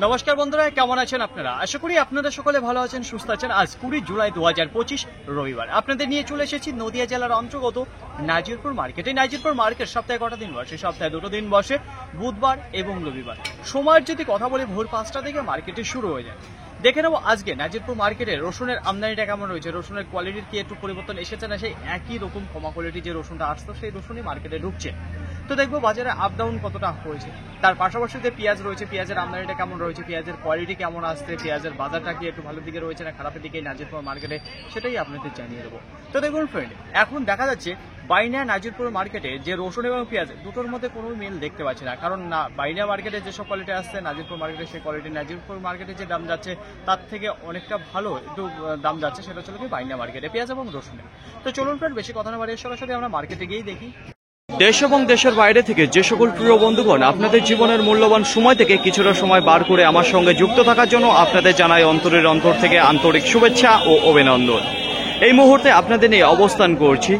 নমস্কার বন্ধুরা, কেমন আছেন আপনারা? আশা করি আপনারা সকলে ভালো আছেন, সুস্থ আছেন। আজ 20 জুলাই 2025 রবিবার আপনাদের নিয়ে চলে এসেছি নদিয়া জেলার অন্তর্গত নাজিরপুর মার্কেটে। নাজিরপুর মার্কেট সপ্তাহে কটা দিন বসে? সপ্তাহে 2 দিন বসে, বুধবার এবং রবিবার। সময়ের যদি কথা বলি, ভোর 5টা থেকে মার্কেটে শুরু হয়ে যায়। দেখে নেবো আজকে নাজিরপুর মার্কেটে রসুনের আমদানিটা কেমন রয়েছে, রসুনের কোয়ালিটির কি একটু পরিবর্তন এসেছে না সেই একই রকম কমা কোয়ালিটি যে রসুনটা আসতো সেই রসুনই মার্কেটে ঢুকছে। তো দেখবো বাজারে আপ ডাউন কতটা হয়েছে। তার পাশাপাশি যে পেঁয়াজ রয়েছে, পেঁয়াজের আমদানিটা কেমন রয়েছে, পেঁয়াজের কোয়ালিটি কেমন আসছে, পেঁয়াজের বাজারটা কি একটু ভালো দিকে রয়েছে না খারাপের দিকে নাজিরপুর মার্কেটে, সেটাই আপনাদের জানিয়ে দেবো। তো দেখুন ফ্রেন্ড, এখন দেখা যাচ্ছে বাইনা নাজিরপুর মার্কেটে যে রসুন এবং পেঁয়াজ দুটোর মধ্যে কোনো মিল দেখতে পাচ্ছি না। কারণ না, বাইনা মার্কেটে যেসব কোয়ালিটি আসছে নাজিরপুর মার্কেটে সেই কোয়ালিটি নাজিরপুর মার্কেটে যে দাম যাচ্ছে তার থেকে অনেকটা ভালো একটু দাম যাচ্ছে, সেটা চলে কি বাইনা মার্কেটে পেঁয়াজ এবং রসুনের। তো চলুন ফ্রেন্ড, বেশি কথা না বাড়িয়ে সরাসরি আমরা মার্কেটে গিয়েই দেখি। দেশ এবং দেশের বাইরে থেকে যে সকল প্রিয় বন্ধুগণ আপনাদের জীবনের মূল্যবান সময় থেকে কিছুটা সময় বার করে আমার সঙ্গে যুক্ত থাকার জন্য আপনাদের জানাই অন্তরের অন্তর থেকে আন্তরিক শুভেচ্ছা ও অভিনন্দন। এই মুহূর্তে আপনাদের নিয়ে অবস্থান করছি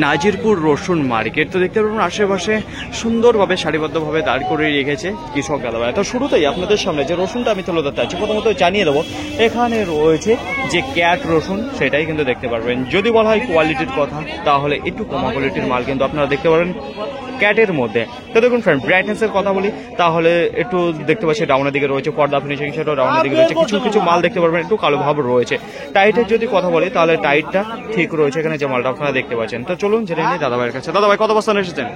নাজিরপুর রসুন মার্কেট। তো দেখতে পাবেন আশেপাশে সুন্দরভাবে সারিবদ্ধভাবে দাঁড় করে রেখেছে কৃষক দাদাভাই। তো শুরুতেই আপনাদের সামনে যে রসুনটা আমি তুলে ধরতে চাচ্ছি, প্রথমত জানিয়ে দেবো এখানে রয়েছে যে ক্যাট রসুন, সেটাই কিন্তু দেখতে পারবেন। যদি বলা হয় কোয়ালিটির কথা, তাহলে একটু কমা কোয়ালিটির মাল কিন্তু আপনারা দেখতে পারবেন ক্যাটের মধ্যে। তো দেখুন ফ্রেন্ড, ব্রাইটনেসের কথা বলি তাহলে একটু দেখতে পাচ্ছি ডাউনের দিকে রয়েছে, পর্দা ফিনিশিং সেটাও ডাউনের দিকে রয়েছে। কিছু কিছু মাল দেখতে পারবেন একটু কালো ভাব রয়েছে। টাইটের যদি কথা বলি তাহলে টাইটটা ঠিক রয়েছে এখানে যে মালটা আপনারা দেখতে পাচ্ছেন। তো চলুন জেনে নিই দাদাভাইয়ের কাছে। দাদাভাই কত বস্তা এসেছেন?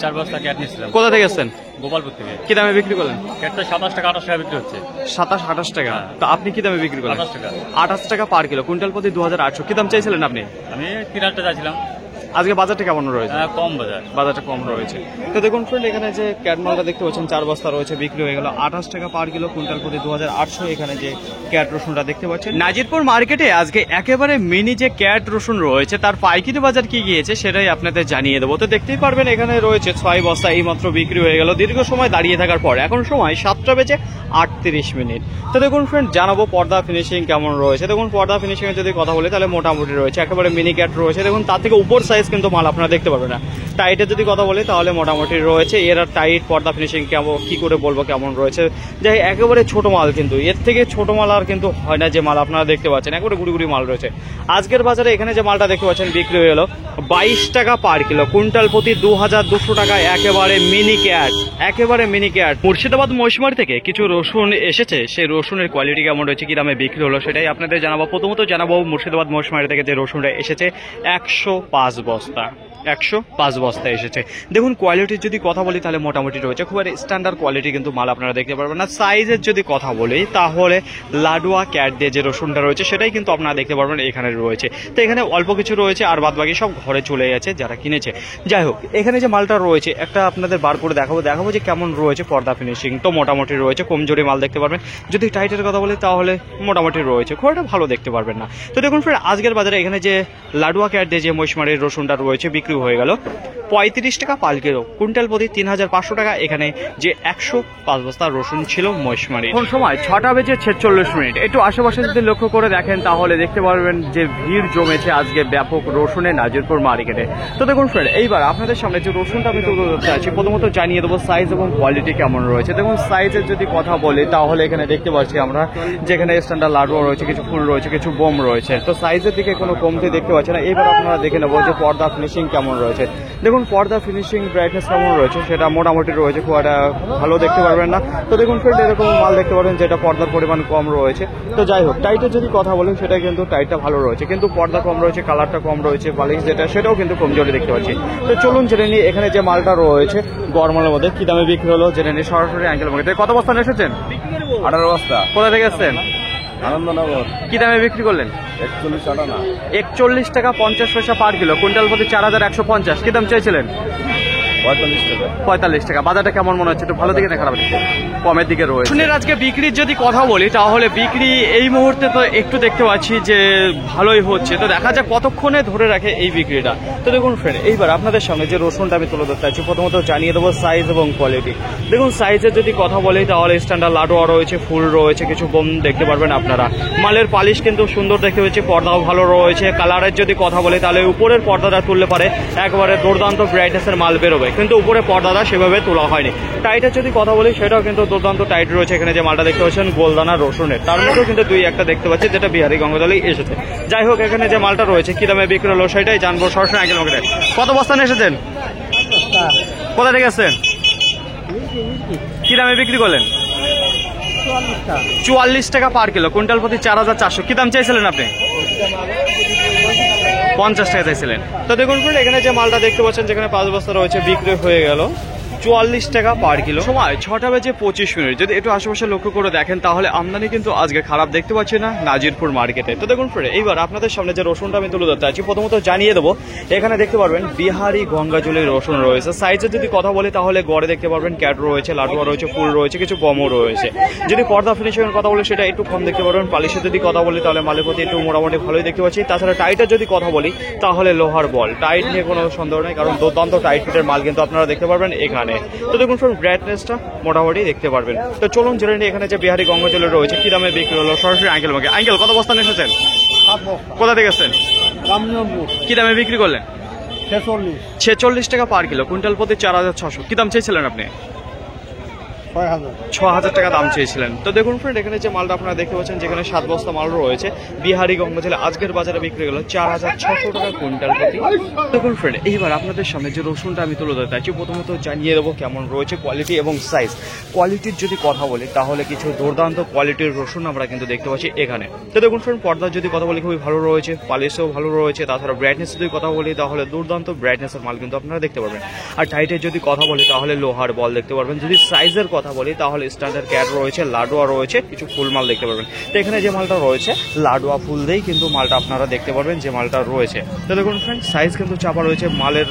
4 বস্তা ক্যাট নিয়েছিলাম। কোথা থেকে এসেছেন? গোপালপুর থেকে। কি দামে বিক্রি করলেন? ক্যাটটা 27 টাকা 28 টাকা বিক্রি হচ্ছে। 27-28 টাকা। তো আপনি কি দামে বিক্রি করলেন? 28 টাকা। 28 টাকা পার কিলো, কুইন্টাল প্রতি 2800। কি দাম চাইছিলেন আপনি? আমি 3 টাকা চাইছিলাম। আজকে বাজারটা কেমন রয়েছে? কম বাজার, বাজারটা কম রয়েছে। তো দেখুন ফ্রেন্ড, এখানে যে ক্যাট মালটা দেখতে পাচ্ছেন 4 বস্তা রয়েছে, বিক্রি হয়ে গেল 28 টাকা পার কিলো, কুইন্টাল প্রতি 2800। এখানে যে ক্যাট রসুনটা দেখতে পাচ্ছেন নাজিরপুর মার্কেটে আজকে একেবারে মিনি যে ক্যাট রসুন রয়েছে তার পাইকারি বাজার কি গিয়েছে সেটাই আপনাদের জানিয়ে দেবো। তো দেখতেই পারবেন এখানে রয়েছে 6 বস্তা, এই মাত্র বিক্রি হয়ে গেল দীর্ঘ সময় দাঁড়িয়ে থাকার পর। এখন সময় 7টা বেজে 38 মিনিট। তো দেখুন ফ্রেন্ড, জানাবো পর্দা ফিনিশিং কেমন রয়েছে। দেখুন পর্দা ফিনিশিং এর যদি কথা বলি তাহলে মোটামুটি রয়েছে, একেবারে মিনি ক্যাট রয়েছে। দেখুন তার থেকে উপর সাইজ কিন্তু মাল আপনারা দেখতে পারবেন না। টাইটের যদি কথা বলি তাহলে মোটামুটি রয়েছে। এর আর টাইট পর্দা ফিনিশিং কেমন কি করে বলবো কেমন রয়েছে, যাই একেবারে ছোট মাল, কিন্তু এর থেকে ছোট মাল আর কিন্তু হয় না যে মাল আপনারা দেখতে পাচ্ছেন, একেবারে গুড়ি গুড়ি মাল রয়েছে। আজকের বাজারে এখানে যে মালটা দেখতে পাচ্ছেন বিক্রি হয়ে গেল 22 টাকা পার কিলো, কুইন্টাল প্রতি 2200 টাকা, একেবারে মিনি ক্যাট, একেবারে মিনি ক্যাট। মুর্শিদাবাদ মহিষমারি থেকে কিছু রসুন এসেছে, সেই রসুনের কোয়ালিটি কেমন রয়েছে, কি দামে বিক্রি হলো সেটাই আপনাদের জানাবো। প্রথমত জানাবো মুর্শিদাবাদ মহিষমারি থেকে যে রসুনটা এসেছে 105 বস্তা, 105 বস্তা এসেছে। দেখুন কোয়ালিটির যদি কথা বলি তাহলে মোটামুটি রয়েছে, খুব স্ট্যান্ডার্ড কোয়ালিটি কিন্তু মাল আপনারা দেখতে পারবেন না। সাইজের যদি কথা বলি তাহলে লাডুয়া ক্যাট দিয়ে যে রসুনটা রয়েছে সেটাই কিন্তু আপনারা দেখতে পারবেন এখানে রয়েছে। তো এখানে অল্প কিছু রয়েছে আর বাদ বাকি সব ঘরে চলে গেছে যারা কিনেছে। যাই হোক, এখানে যে মালটা রয়েছে একটা আপনাদের বার করে দেখাবো যে কেমন রয়েছে পর্দা ফিনিশিং। তো মোটামুটি রয়েছে, কমজোরি মাল দেখতে পারবেন। যদি টাইটের কথা বলি তাহলে মোটামুটি রয়েছে, খুব একটা ভালো দেখতে পারবেন না। তো দেখুন ফ্রেন্ড, আজকের বাজারে এখানে যে লাডুয়া ক্যাট দিয়ে যে মহিষমারির রসুনটা রয়েছে বিক্রি হয়ে গেল 35 টাকা পার কিলো, কুইন্টাল প্রতি 3500 টাকা। এখানে যে 105 বস্তা রসুন ছিল মহিষমারি। এখন সময় 6টা বেজে 46 মিনিট। একটু আশেপাশে যদি লক্ষ্য করে দেখেন তাহলে দেখতে পারবেন যে ভিড় জমেছে আজকে ব্যাপক রসুনে নাজিরপুর মার্কেটে। তো দেখুন ফ্রেন্ড, এইবার আপনাদের সামনে যে রসুনটা আমি তুলে ধরতে আছি, প্রথমত জানিয়ে দেবো সাইজ এবং কোয়ালিটি কেমন রয়েছে। দেখুন সাইজের যদি কথা বলি তাহলে এখানে দেখতে পাচ্ছি আমরা যেখানে স্ট্যান্ডার্ড লাডুয়া রয়েছে, কিছু ফুল রয়েছে, কিছু বোম রয়েছে। তো সাইজের দিকে কোনো কমতে দেখতে পাচ্ছি না। এইবার আপনারা দেখে নেবো যে পর্দা ফিনিশিং কেমন রয়েছে। দেখুন পর্দা ফিনিশিং ব্রাইটনেস কেমন রয়েছে সেটা মোটামুটি রয়েছে, খুব একটা ভালো দেখতে পারবেন না। তো দেখুন ফ্রেন্ড, এরকম মাল দেখতে পারবেন যেটা পর্দার পরিমাণ কম রয়েছে। তো যাই হোক, টাইটের যদি কথা বলেন সেটা কিন্তু টাইটটা ভালো রয়েছে, কিন্তু পর্দা কম রয়েছে, কালারটা কম রয়েছে, বালিশ যেটা সেটাও কিন্তু কমজোরি দেখতে পাচ্ছি। তো চলুন জেনে নিই এখানে যে মালটা রয়েছে গরমালের মধ্যে কি দামে বিক্রি হলো জেনে নিই সরাসরি আঙ্কেল মার্কেটে। কত বস্তা এসেছেন? 18 বস্তা। কোথা থেকে এসেছেন? আনন্দনগর। কি দামে বিক্রি করলেন? 41 টাকা না, 41 টাকা 50 পয়সা পার কিলো, কুইন্টাল প্রতি 4150। কি দাম চাইছিলেন? 45 টাকা। 45 টাকা। বাজারটা কেমন মনে হচ্ছে, একটু ভালো দিকে না খারাপ দিকে? কমের দিকে রয়েছে। শুনে আজকে বিক্রির যদি কথা বলি তাহলে বিক্রি এই মুহূর্তে তো একটু দেখতে পাচ্ছি যে ভালোই হচ্ছে। তো দেখা যাক কতক্ষণে ধরে রাখে এই বিক্রিটা। তো দেখুন ফ্রেন্ড, এইবার আপনাদের সামনে যে রসুনটা আমি তুলে ধরতে চাইছি, প্রথমত জানিয়ে দেবো সাইজ এবং কোয়ালিটি। দেখুন সাইজের যদি কথা বলি তাহলে স্ট্যান্ডার্ড লাডুয়া রয়েছে, ফুল রয়েছে, কিছু বোম দেখতে পারবেন আপনারা। মালের পালিশ কিন্তু সুন্দর দেখতে হয়েছে, পর্দাও ভালো রয়েছে। কালারের যদি কথা বলি তাহলে উপরের পর্দাটা তুললে পারে একেবারে দুর্দান্ত ব্রাইটনেসের মাল বেরোবে, কিন্তু উপরে পর্দাটা সেভাবে তোলা হয়নি। টাইটের যদি কথা বলি সেটাও কিন্তু দুর্দান্ত টাইট রয়েছে। এখানে যে মালটা দেখতে পাচ্ছেন গোলদানা রসুনের, তার মধ্যেও কিন্তু দুই একটা দেখতে পাচ্ছি যেটা বিহারি গঙ্গাজলেই এসেছে। যাই হোক, এখানে যে মালটা রয়েছে কি দামে বিক্রি হলো সেটাই জানবো সরাসরি আঙ্কেল মার্কেটে। কত বস্তা নিয়ে এসেছেন, কোথা থেকে এসেছেন, কি দামে বিক্রি করলেন? 44 টাকা পার কিলো, কুইন্টাল প্রতি 4400। কি দাম চাইছিলেন আপনি? 50 টাকা চাইছিলেন। তো দেখুন ফ্রেন্ড, এখানে যে মালটা দেখতে পাচ্ছেন যেখানে 5 বস্তা রয়েছে বিক্রি হয়ে গেল 44 টাকা পার কিলো। সময় 6টা বেজে 25 মিনিট। যদি একটু আশেপাশে লক্ষ্য করে দেখেন তাহলে আমদানি কিন্তু আজকে খারাপ দেখতে পাচ্ছি না নাজিরপুর মার্কেটে। তো দেখুন ফ্রেন্ড, এইবার আপনাদের সামনে যে রসুনটা আমি তুলে ধরতে আছি, প্রথমত জানিয়ে দেবো এখানে দেখতে পারবেন বিহারি গঙ্গাজলের রসুন রয়েছে। সাইজে যদি কথা বলি তাহলে গড়ে দেখতে পারবেন ক্যাট রয়েছে, লাডুয়া রয়েছে, ফুল রয়েছে, কিছু গমও রয়েছে। যদি পর্দা ফিনিশিংয়ের কথা বলি সেটা একটু কম দেখতে পারবেন। পালিশের যদি কথা বলি তাহলে মালের প্রতি একটু মোটামুটি ভালোই দেখতে পাচ্ছি। তাছাড়া টাইটের যদি কথা বলি তাহলে লোহার বল, টাইট নিয়ে কোনো সন্দেহ নেই, কারণ দুর্দান্ত টাইট ফিটের মাল কিন্তু আপনারা দেখতে পারবেন এখানে। তো দেখুন ব্রাইটনেসটা মোটামুটি দেখতে পারবেন। তো চলুন জেনে নিই এখানে যে বিহারি গঙ্গাজলের রয়েছে কি দামে বিক্রি হলো সরাসরি আঙ্কেল মাকে। আঙ্কেল, কত বস্তা নিয়ে এসেছেন, কোথা থেকে এসেছেন, কি দামে বিক্রি করলেন? 46 টাকা পার কিলো, কুইন্টাল প্রতি 4600। কি দাম চেয়েছিলেন আপনি? 6000 টাকা দাম চেয়েছিলেন। তো দেখুন ফ্রেন্ড, এখানে যে মালটা আপনারা দেখতে পাচ্ছেন যেখানে 7 বস্তা মাল রয়েছে বিহারি গঙ্গাজলে আজকের বাজারে বিক্রি গেল 4600 টাকা কুইন্টাল প্রতি। দেখুন ফ্রেন্ড, এইবার আপনাদের সামনে যে রসুনটা আমি তুলে ধরতে চাইছি, প্রথমত জানিয়ে দেবো কেমন রয়েছে কোয়ালিটি এবং সাইজ। কোয়ালিটির যদি কথা বলি তাহলে কিছু দুর্দান্ত কোয়ালিটির রসুন আমরা কিন্তু দেখতে পাচ্ছি এখানে। তো দেখুন ফ্রেন্ড, পর্দার যদি কথা বলি খুবই ভালো রয়েছে, পালিশও ভালো রয়েছে। তাছাড়া ব্রাইটনেস যদি কথা বলি তাহলে দুর্দান্ত ব্রাইটনেসের মাল কিন্তু আপনারা দেখতে পারবেন। আর টাইটের যদি কথা বলি তাহলে লোহার বল দেখতে পারবেন। যদি সাইজের কথা বলি তাহলে স্ট্যান্ডার্ড ক্যাট রয়েছে, লাডুয়া রয়েছে, কিছু ফুল মাল দেখতে পারবেন। তো এখানে যে মালটা রয়েছে লাডুয়া ফুল দিয়েই কিন্তু মালটা আপনারা দেখতে পারবেন যে মালটা রয়েছে। তো দেখুন ফ্রেন্ড, সাইজ কিন্তু চাপা রয়েছে, মালের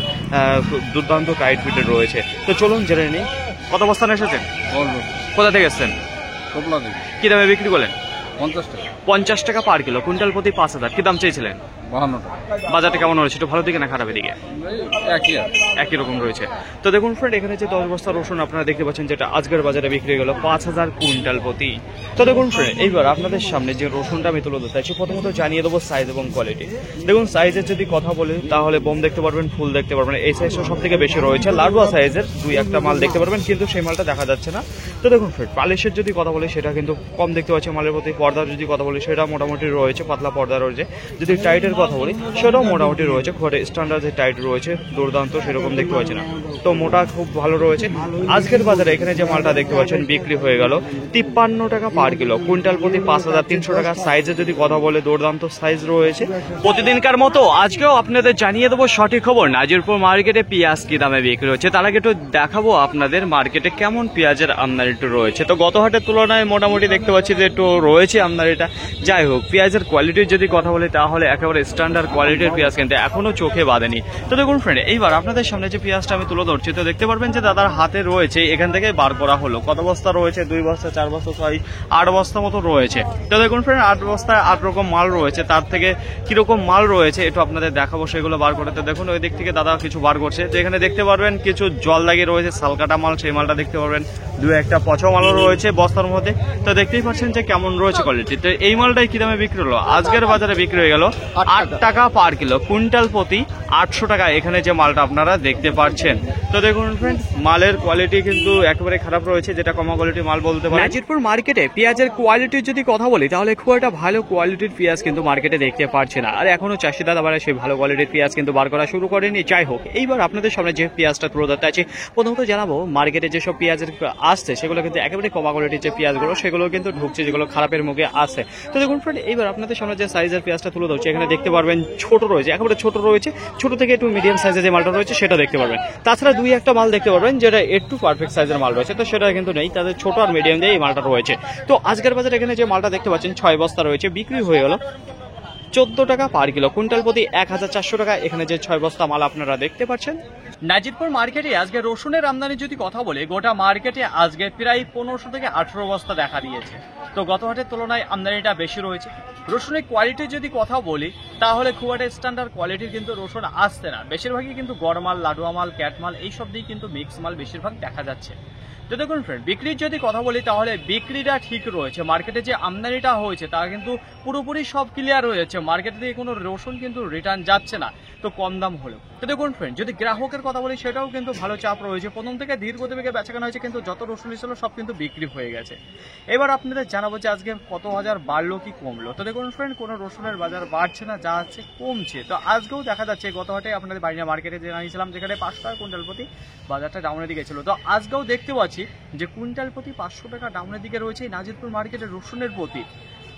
দুর্দান্ত টাইট ফিটের রয়েছে। তো চলুন জেনে নিই কত বস্তা নিয়ে এসেছেন, কোথা থেকে এসেছেন, কি দামে বিক্রি করলেন? 50 টাকা পার কিলো, কুইন্টাল প্রতি 5000। কি দাম চেয়েছিলেন? 52 টাকা। বাজারটা কেমন রয়েছে, একটু ভালো দিকে না খারাপের দিকে? একই রকম রয়েছে। তো দেখুন ফ্রেন্ড, এখানে যে 10 বস্তা রসুন আপনারা দেখতে পাচ্ছেন যেটা আজকের বাজারে বিক্রি গেল 5000 কুইন্টাল প্রতি। তো দেখুন ফ্রেন্ড, এইবার আপনাদের সামনে যে রসুনটা আমি তুলে ধরতে চাইছি, প্রথমত জানিয়ে দেবো সাইজ এবং কোয়ালিটি। দেখুন সাইজের যদি কথা বলি তাহলে বোম দেখতে পারবেন, ফুল দেখতে পারবেন। এই সাইজটা সব থেকে বেশি রয়েছে। লাডুয়া সাইজের দুই একটা মাল দেখতে পারবেন, কিন্তু সেই মালটা দেখা যাচ্ছে না। তো দেখুন ফ্রেন্ড, পালিশের যদি কথা বলি সেটা কিন্তু কম দেখতে পাচ্ছি মালের প্রতি। পর্দার যদি কথা বলি সেটা মোটামুটি রয়েছে, পাতলা পর্দা রয়েছে। যদি টাইটের কথা বলি সেটাও মোটামুটি রয়েছে, ঘরে স্ট্যান্ডার্ড যে টাইট রয়েছে দুর্দান্ত সেরকম দেখতে পাচ্ছি না। তো মোটা খুব ভালো রয়েছে। আজকের বাজারে এখানে যে মালটা দেখতে পাচ্ছেন বিক্রি হয়ে গেল 53 টাকা পার কিলো, কুইন্টাল প্রতি 5300 টাকা। সাইজে যদি কথা বলে দুর্দান্ত সাইজ রয়েছে। প্রতিদিনকার মতো আজকেও আপনাদের জানিয়ে দেবো সঠিক খবর নাজিরপুর মার্কেটে পেঁয়াজ কি দামে বিক্রি হচ্ছে। তার আগে একটু দেখাবো আপনাদের মার্কেটে কেমন পেঁয়াজের আমদানি রয়েছে। তো গত হাটের তুলনায় মোটামুটি দেখতে পাচ্ছি যে একটু রয়েছে আমদানিটা। যাই হোক, পেঁয়াজের কোয়ালিটির যদি কথা বলি তাহলে একেবারে স্ট্যান্ডার্ড কোয়ালিটির পেঁয়াজ কিন্তু এখনো চোখে বাঁধেনি। তো দেখুন ফ্রেন্ড, এইবার আপনাদের সামনে যে পেঁয়াজটা আমি তুলে ধরছি, তো দেখতে পারবেন যে দাদার হাতে রয়েছে, এখান থেকে বার করা হলো। কত বস্তা রয়েছে? 2 বস্তা, 4 বস্তা, 6, 8 বস্তা মতো রয়েছে। তো দেখুন ফ্রেন্ড, 8 বস্তায় 8 রকম মাল রয়েছে। তার থেকে কিরকম মাল রয়েছে একটু আপনাদের দেখাবো, সেগুলো বার করতে। দেখুন ওই দিক থেকে দাদা কিছু বার করছে, তো এখানে দেখতে পারবেন কিছু জল লাগিয়ে রয়েছে, সালকাটা মাল, সেই মালটা দেখতে পারবেন। 2-1টা পচা মালও রয়েছে বস্তার মধ্যে। তো দেখতেই পাচ্ছেন যে কেমন রয়েছে কোয়ালিটি। তো এই মালটাই কি দামে বিক্রি হলো? আজকের বাজারে বিক্রি হয়ে গেল 8 টাকা পার কিলো, কুইন্টাল প্রতি 800 টাকা। এখানে যে মালটা আপনারা দেখতে পাচ্ছেন, তো দেখুন ফ্রেন্ড, মালের কোয়ালিটি কিন্তু একেবারে খারাপ রয়েছে, যেটা কমা কোয়ালিটির মাল বলতে পারেন। নাজিরপুর মার্কেটে পেঁয়াজের কোয়ালিটির যদি কথা বলি তাহলে খুব একটা ভালো কোয়ালিটির পেঁয়াজ কিন্তু মার্কেটে দেখতে পারছে না। আর এখনো চাষি দাদা বাড়া সেই ভালো কোয়ালিটির পেঁয়াজ কিন্তু বার করা শুরু করেনি। যাই হোক, এইবার আপনাদের সামনে যে পেঁয়াজটা তুলে ধরতে আছে, প্রথমত জানাবো মার্কেটে যেসব পেঁয়াজের আসছে সেগুলো কিন্তু একেবারে কমা কোয়ালিটির যে পেঁয়াজগুলো সেগুলো কিন্তু ঢুকছে, যেগুলো খারাপের মুখে আসছে। তো দেখুন ফ্রেন্ড, এইবার আপনাদের সামনে যে সাইজের পেঁয়াজটা তুলে ধরছে, এখানে দেখতে পারবেন ছোট রয়েছে, একেবারে ছোট রয়েছে। ছোট থেকে একটু মিডিয়াম সাইজের যে মালটা রয়েছে সেটা দেখতে পারবেন। তাছাড়া 2-1টা মাল দেখতে পারবেন যেটা একটু পারফেক্ট সাইজের মাল রয়েছে, তো সেটা কিন্তু নেই। তাদের ছোট আর মিডিয়াম দিয়ে এই মালটা রয়েছে। তো আজকের বাজারে এখানে যে মালটা দেখতে পাচ্ছেন 6 বস্তা রয়েছে, বিক্রি হয়ে গেল 14 টাকা পার কিলো, কুইন্টাল প্রতি 1400 টাকা। এখানে যে 6 বস্তা মাল আপনারা দেখতে পাচ্ছেন। নাজিরপুর মার্কেটে আজকে রসুনের আমদানি যদি কথা বলে, গোটা মার্কেটে আজকে প্রায় 1500 থেকে 18 বস্তা দেখা দিয়েছে। তো গত হাটের তুলনায় আমদানিটা বেশি রয়েছে। রসুনের কোয়ালিটির যদি কথা বলি তাহলে খুব একটা স্ট্যান্ডার্ড কোয়ালিটির কিন্তু রসুন আসছে না। বেশিরভাগই কিন্তু গড় মাল, লাডুয়া মাল, ক্যাট মাল এইসব দিয়ে কিন্তু মিক্স মাল বেশিরভাগ দেখা যাচ্ছে। তো তো দেখুন ফ্রেন্ড, বিক্রির যদি কথা বলি তাহলে বিক্রিটা ঠিক রয়েছে। মার্কেটে যে আমদানিটা হয়েছে তা কিন্তু পুরোপুরি সব ক্লিয়ার হয়েছে। মার্কেটে থেকে কোনো রসুন কিন্তু রিটার্ন যাচ্ছে না, তো কম দাম হলেও। তো দেখুন ফ্রেন্ড, যদি গ্রাহকের কথা বলি সেটাও কিন্তু ভালো চাপ রয়েছে। প্রথম থেকে ধীর গতিবেগে বেচাকেনা হয়েছে, কিন্তু যত রসুন ছিল সব কিন্তু বিক্রি হয়ে গেছে। এবার আপনাদের জানাবো যে আজকে কত হাজার বাড়লো কি কমলো। তো দেখুন ফ্রেন্ড, কোনো রসুনের বাজার বাড়ছে না, যা আছে কমছে। তো আজকেও দেখা যাচ্ছে, গত হাটে আপনাদের বাড়িয়া মার্কেটে জানিয়েছিলাম যেখানে 5 টাকা কুইন্টাল প্রতি বাজারটা ডাউনের দিকে ছিল। তো আজকেও দেখতে পাচ্ছি যে কুইন্টাল প্রতি 500 টাকা ডাউনের দিকে রয়েছে এই নাজিরপুর মার্কেটে রসুনের প্রতি।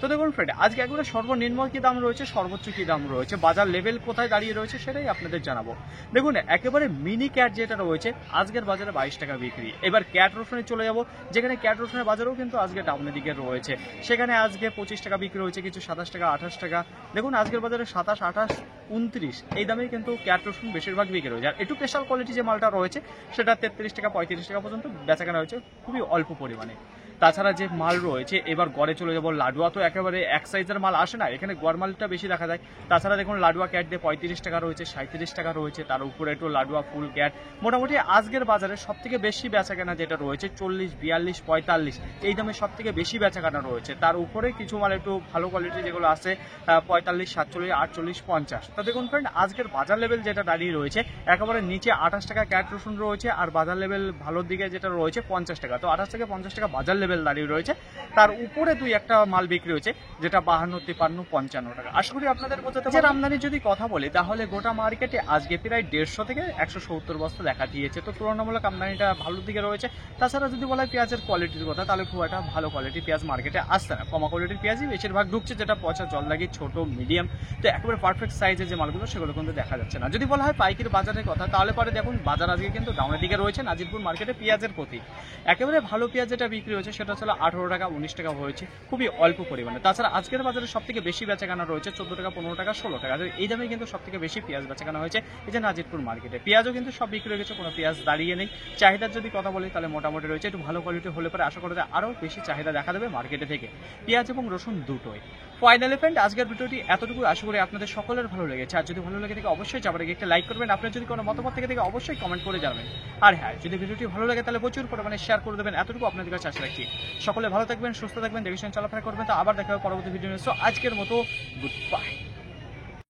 তো দেখুন ফ্রেন্ড, আজকে একবারে সর্বনিম্ন কি দাম রয়েছে, সর্বোচ্চ কি দাম রয়েছে, বাজার লেভেল কোথায় দাঁড়িয়ে রয়েছে সেটাই আপনাদের জানাবো। দেখুন, একেবারে মিনি ক্যাট যেটা রয়েছে আজকের বাজারে 22 টাকা বিক্রি। এবার ক্যাট রসুনে চলে যাব, যেখানে ক্যাট রসুনের বাজারেও কিন্তু আজকে ডাউনের দিকে রয়েছে। সেখানে আজকে 25 টাকা বিক্রি হয়েছে, কিছু 27 টাকা, 28 টাকা। দেখুন আজকের বাজারে 27, 28, 29 এই দামেই কিন্তু ক্যাট রসুন বেশিরভাগ বিক্রি হয়েছে। আর একটু স্পেশাল কোয়ালিটি যে মালটা রয়েছে সেটা 33 টাকা, 35 টাকা পর্যন্ত বেচাকেনা হয়েছে, খুবই অল্প পরিমাণে। তাছাড়া যে মাল রয়েছে, এবার গড়ে চলে যাবো, লাডুয়া তো একেবারে এক সাইজের মাল আসে না, এখানে গড় মালটা বেশি দেখা যায়। তাছাড়া দেখুন লাডুয়া ক্যাট দিয়ে 35 টাকা রয়েছে, 37 টাকা রয়েছে, তার উপরে একটু লাডুয়া ফুল ক্যাট। মোটামুটি আজকের বাজারে সব থেকে বেশি বেচাকেনা যেটা রয়েছে 40, 42, 45 এই দামে সব থেকে বেশি বেচাকেনা রয়েছে। তার উপরে কিছু মাল একটু ভালো কোয়ালিটি যেগুলো আছে 45, 47, 48, 50। তো দেখুন ফ্রেন্ড, আজকের বাজার লেভেল যেটা দাঁড়িয়ে রয়েছে একেবারে নিচে 28 টাকা ক্যাট রসুন রয়েছে, আর বাজার লেভেল ভালোর দিকে যেটা রয়েছে 50 টাকা। তো 28 থেকে 50 টাকা বাজার লেভেল দাঁড়িয়ে রয়েছে। তার উপরে দুই একটা মাল বিক্রি হয়েছে যেটা 52, 53, 55 টাকা। আশা করি আপনাদের বোঝাতে পারছি। আমদানির যদি কথা বলি তাহলে গোটা মার্কেটে আজকে প্রায় 150 থেকে 170 বস্তা দেখা দিয়েছে। তো তুলনামূলক আমদানিটা ভালোর দিকে রয়েছে। তাছাড়া যদি বলা হয় পেঁয়াজের কোয়ালিটির কথা, তাহলে খুব একটা ভালো কোয়ালিটির পেঁয়াজ মার্কেটে আসছে না, কমা কোয়ালিটির পেঁয়াজই বেশিরভাগ ঢুকছে, যেটা পচা জল লাগে, ছোট মিডিয়াম। তো একেবারে পারফেক্ট সাইজের যে মালগুলো সেগুলো কিন্তু দেখা যাচ্ছে না। যদি বলা হয় পাইকারি বাজারের কথা তাহলে পরে দেখুন বাজার আজকে কিন্তু ডাউনের দিকে রয়েছে। নাজিরপুর মার্কেটে পেঁয়াজের প্রতি একেবারে ভালো পেঁয়াজ যেটা বিক্রি হয়েছে সেটা ছিল 18 টাকা, 19 টাকা হয়েছে, খুবই অল্প পরিমাণে। তাছাড়া আজকের বাজারে সব থেকে বেশি বেচাকেনা রয়েছে 14 টাকা, 15 টাকা, 16 টাকা। এই দামে কিন্তু সব থেকে বেশি পেঁয়াজ বেচাকেনা হয়েছে এই যে নাজিরপুর মার্কেটে। পেঁয়াজও কিন্তু সব বিক্রি হয়ে গেছে, কোনো পেঁয়াজ দাঁড়িয়ে নেই। চাহিদার যদি কথা বলি তাহলে মোটামুটি রয়েছে, একটু ভালো কোয়ালিটি হলে পরে আশা করা যায় আরও বেশি চাহিদা দেখা দেবে মার্কেটে থেকে, পেঁয়াজ এবং রসুন দুটোই। ফাইনালি ফ্রেন্ড, আজকের ভিডিওটি এতটুকু, আশা করি আপনাদের সকলের ভালো লেগেছে। আর যদি ভালো লেগে থাকে অবশ্যই যাবার আগে একটা লাইক করবেন। আপনার যদি কোনো মতামত থেকে অবশ্যই কমেন্ট করে জানাবেন। আর হ্যাঁ, যদি ভিডিওটি ভালো লাগে তাহলে প্রচুর পরিমাণে শেয়ার করে দেবেন, এতটুকু আপনাদের কাছে আশা রাখছি। সকলে ভালো থাকবেন, সুস্থ থাকবেন, দেখে চলাফেরা করবেন। তো আবার দেখা হবে পরবর্তী ভিডিও নিয়ে। সো আজকের মতো গুড বাই।